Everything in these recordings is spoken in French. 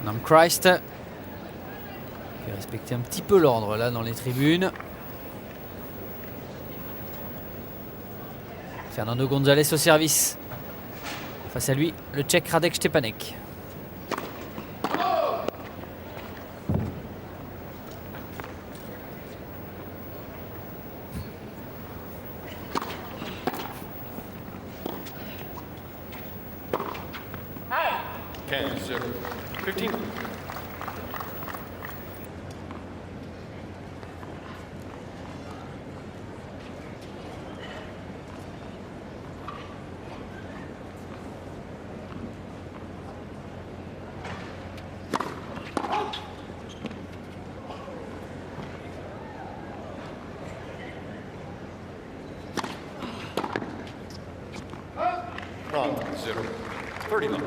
Nam Christ. Il fait respecter un petit peu l'ordre là dans les tribunes. Fernando González au service. Face à lui, le Tchèque Radek Štěpánek. Wrong, 0. 30 love.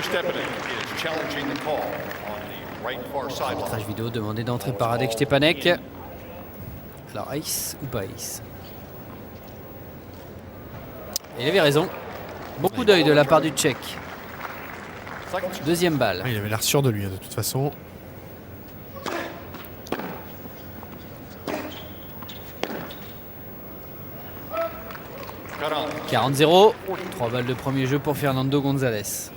Štěpánek is challenging the call on the right far sideline. Arbitrage vidéo demandé d'entrée par Radek Štěpánek. Alors ice ou pas ice? Il avait raison. Beaucoup d'œil de la part du Tchèque. Deuxième balle. Il avait l'air sûr de lui, de toute façon. « 40-0. 3 balles de premier jeu pour Fernando González.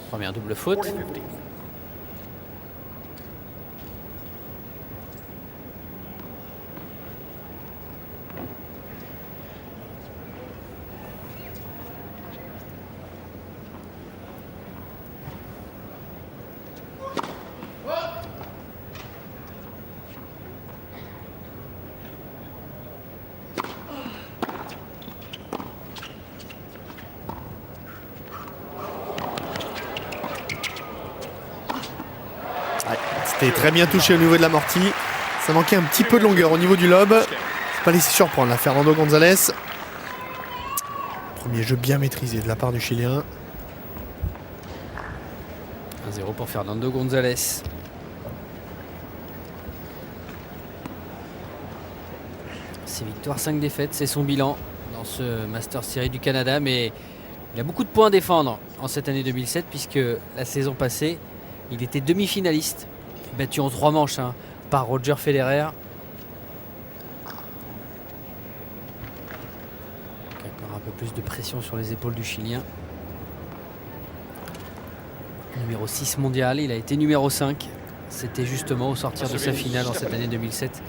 Première double faute. C'était très bien touché au niveau de l'amorti. Ça manquait un petit peu de longueur au niveau du lob. Faut pas laisser surprendre là, Fernando González. Premier jeu bien maîtrisé de la part du Chilien. 1-0 pour Fernando González. C'est victoire, 5 défaites, c'est son bilan dans ce Master Series du Canada, mais il a beaucoup de points à défendre en cette année 2007 puisque la saison passée, il était demi-finaliste, battu en 3 manches par Roger Federer. Encore un peu plus de pression sur les épaules du Chilien. Numéro 6 mondial, il a été numéro 5. C'était justement au sortir de sa finale en cette année 2007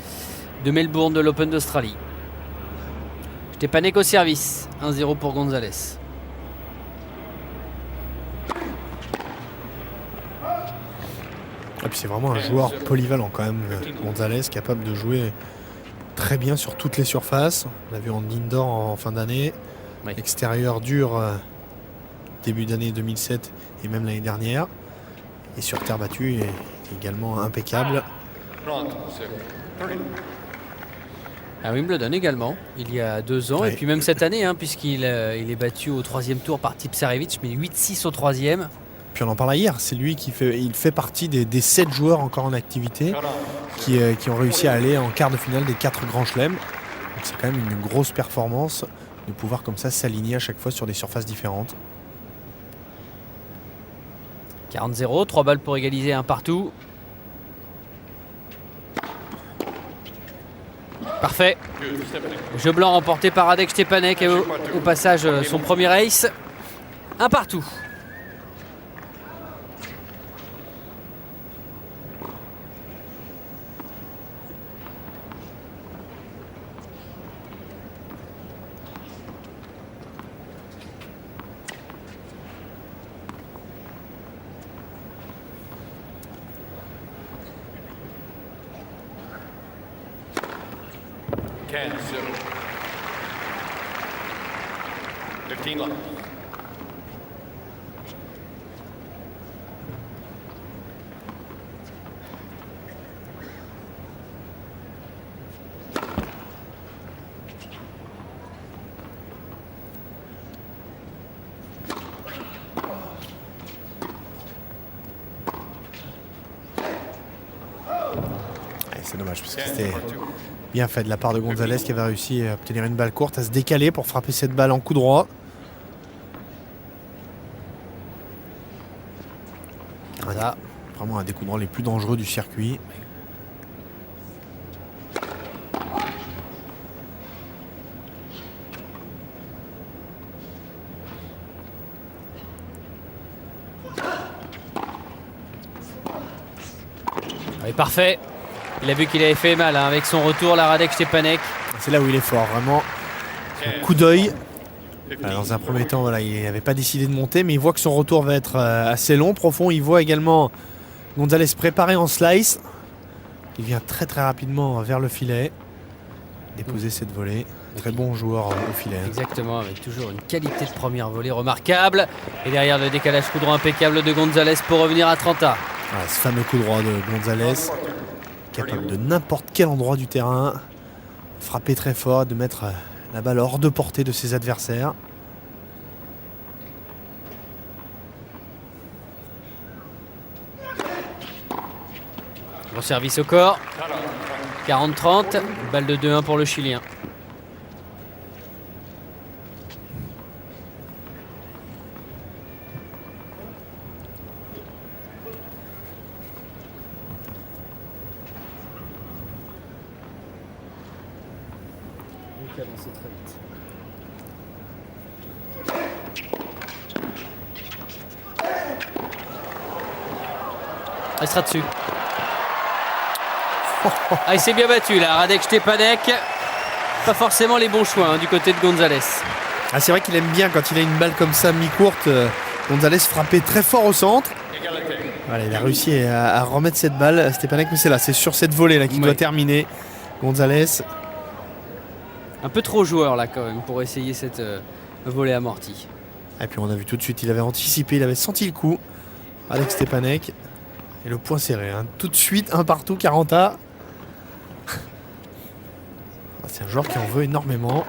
de Melbourne de l'Open d'Australie. Štěpánek au service, 1-0 pour González. Et puis c'est vraiment un joueur polyvalent quand même, González, capable de jouer très bien sur toutes les surfaces. On l'a vu en indoor en fin d'année. Oui. Extérieur dur début d'année 2007 et même l'année dernière. Et sur terre battue, il est également impeccable. À Wimbledon également, il y a 2 ans, Ouais. et puis même cette année, puisqu'il il est battu au 3e tour par Tipsarevic, mais 8-6 au 3e. Puis on en parlait hier, c'est lui qui fait partie des 7 joueurs encore en activité qui ont réussi à aller en quart de finale des 4 grands chelems. Donc c'est quand même une grosse performance de pouvoir comme ça s'aligner à chaque fois sur des surfaces différentes. 40-0, 3 balles pour égaliser, un partout. Parfait. Jeu blanc remporté par Radek Štěpánek et au passage son premier ace. Un partout. 10-0. 15 left. C'est dommage parce que c'était bien fait de la part de Gonzalez qui avait réussi à obtenir une balle courte, à se décaler pour frapper cette balle en coup droit. Voilà, vraiment un des coups droits les plus dangereux du circuit. Oui, parfait. Il a vu qu'il avait fait mal avec son retour, la Radek Stepanek. C'est là où il est fort, vraiment. Un coup d'œil. Dans un premier temps, voilà, il n'avait pas décidé de monter, mais il voit que son retour va être assez long, profond. Il voit également Gonzalez préparé en slice. Il vient très très rapidement vers le filet, déposer cette volée. Très bon joueur au filet. Exactement, avec toujours une qualité de première volée remarquable. Et derrière le décalage coup droit impeccable de Gonzalez pour revenir à 30-A. Voilà, ce fameux coup droit de Gonzalez, capable de n'importe quel endroit du terrain, frapper très fort, de mettre la balle hors de portée de ses adversaires. Bon service au corps. 40-30, balle de 2-1 pour le Chilien. Avancer très vite. Elle sera dessus. Ah, il s'est bien battu là, Radek Stepanek. Pas forcément les bons choix du côté de Gonzalez. Ah, c'est vrai qu'il aime bien quand il a une balle comme ça mi-courte. Gonzalez frappait très fort au centre. Voilà, il a réussi à remettre cette balle. Stepanek, mais c'est là, c'est sur cette volée là qu'il doit terminer. Gonzalez. Un peu trop joueur là quand même pour essayer cette volée amortie. Et puis on a vu tout de suite, il avait anticipé, il avait senti le coup. Alex Stepanek. Et le point serré. Tout de suite, un partout, 40-A. C'est un joueur qui en veut énormément.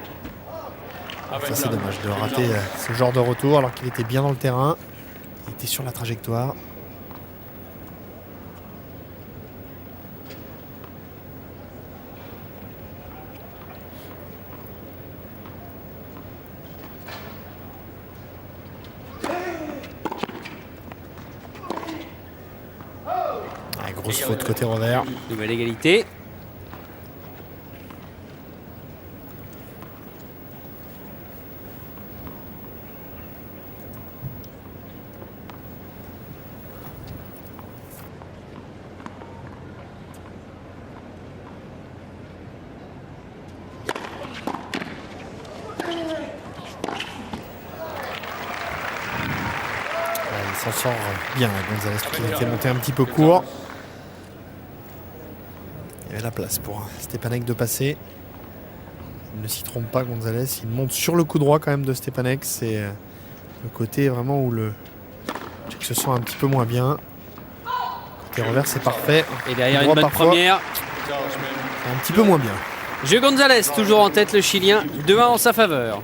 Ça c'est dommage de rater ce genre de retour alors qu'il était bien dans le terrain. Il était sur la trajectoire. Grosse faute côté revers. Nouvelle égalité. Il s'en sort bien, Gonzalez, qui était monté un petit peu court. Il y avait la place pour Stepanek de passer. Il ne s'y trompe pas, Gonzalez. Il monte sur le coup droit quand même de Stepanek. C'est le côté vraiment où le check se sent un petit peu moins bien. Côté revers, c'est parfait. Et derrière une bonne parfois, première. un petit peu moins bien. Jeu Gonzalez, toujours en tête le Chilien. 2-1 en sa faveur.